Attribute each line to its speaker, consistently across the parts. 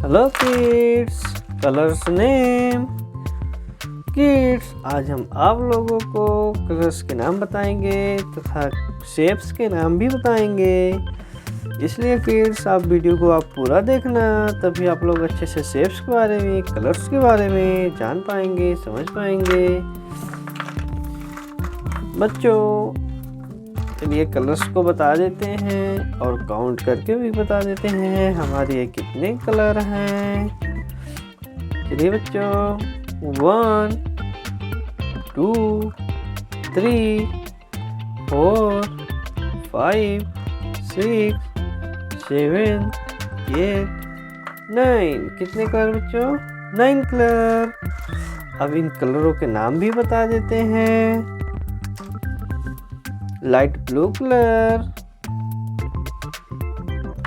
Speaker 1: Hello kids, colours name. Kids, आज हम आप लोगों को कलर्स के नाम बताएंगे तथा शेप्स के नाम भी बताएंगे। इसलिए किड्स आप वीडियो को आप पूरा देखना, तभी आप लोग अच्छे से शेप्स के बारे में, कलर्स के बारे में जान पाएंगे, समझ पाएंगे। बच्चों, चलिए कलर्स को बता देते हैं और काउंट करके भी बता देते हैं हमारे ये कितने कलर हैं। चलिए बच्चों, 1 2 3 4 5 6 7 8 9। कितने कलर बच्चों? 9 कलर। अब इन कलरों के नाम भी बता देते हैं। Light blue colour,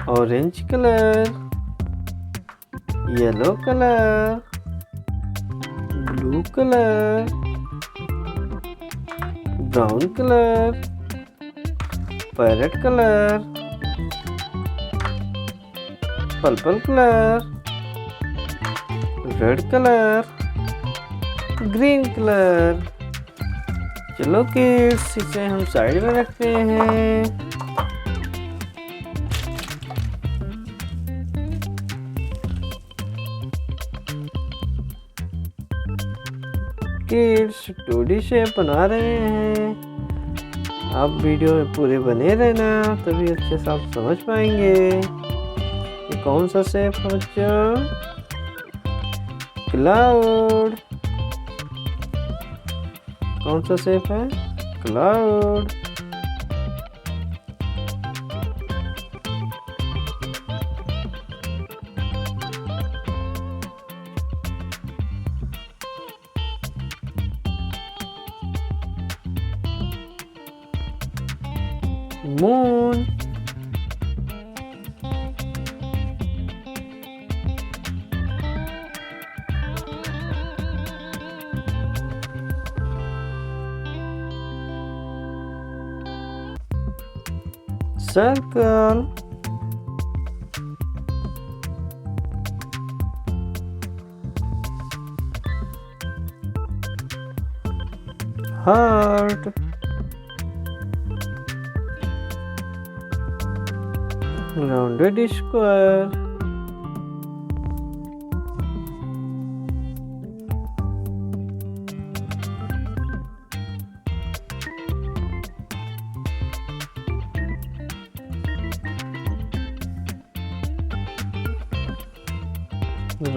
Speaker 1: orange colour, yellow colour, blue colour, brown colour, parrot colour, purple colour, red colour, green colour. चलो किड्स, इसे हम साइड में रखते हैं। किड्स 2D शेप बना रहे हैं। आप वीडियो में पूरे बने रहना, तभी अच्छे से आप समझ पाएंगे। ये कौन सा शेप है बच्चों? क्लाउड। कौन सा शेप है? Cloud. Moon. Circle. Heart. Rounded square.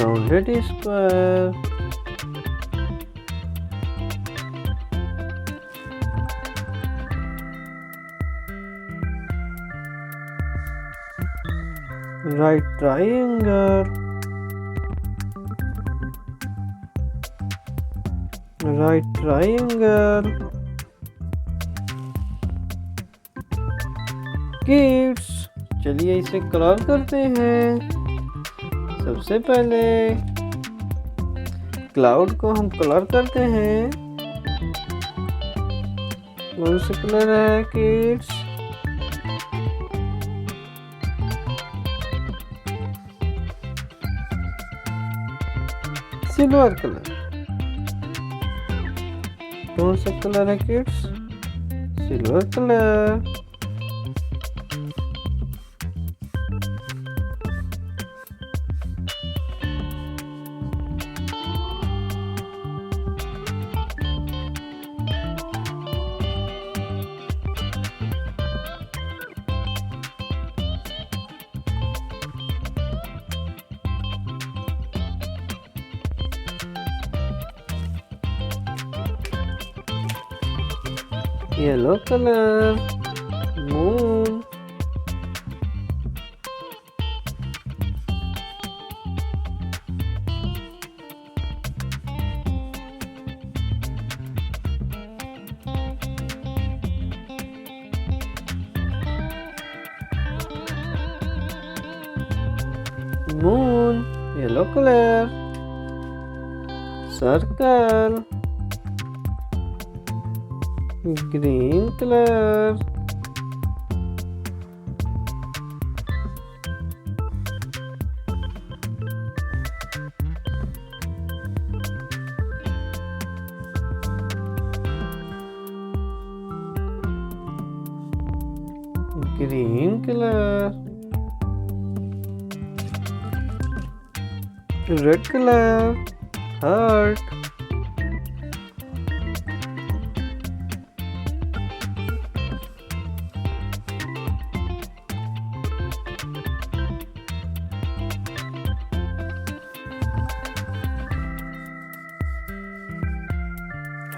Speaker 1: Rounded square. Right triangle. Right triangle. Kids, चलिए इसे कलर करते हैं। सबसे पहले क्लाउड को हम कलर करते हैं। कौन सा कलर है किड्स? Silver colour. कौन सा कलर है kids? Silver colour. Yellow colour. Moon. Moon, yellow colour. Circle. Green colour, green color, red color, heart,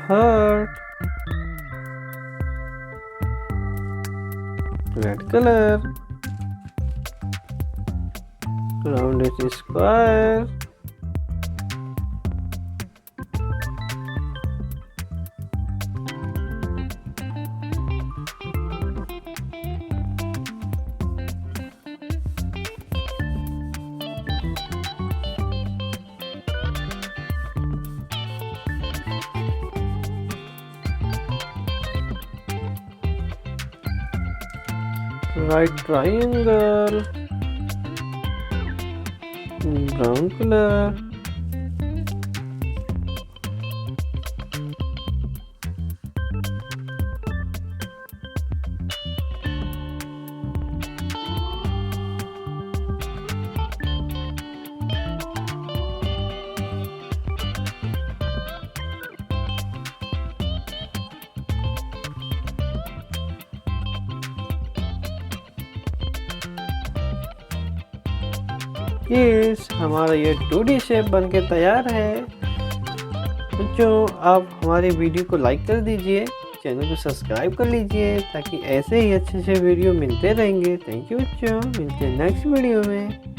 Speaker 1: heart, red color, round it square, right triangle, brown color, yes हमारा ये 2D shape बनके तैयार है। बच्चों आप हमारे video को like कर दीजिए, चैनल को सब्सक्राइब कर लीजिए ताकि ऐसे ही अच्छे अच्छे वीडियो मिलते रहेंगे। थैंक यू बच्चों, मिलते हैं नेक्स्ट वीडियो में।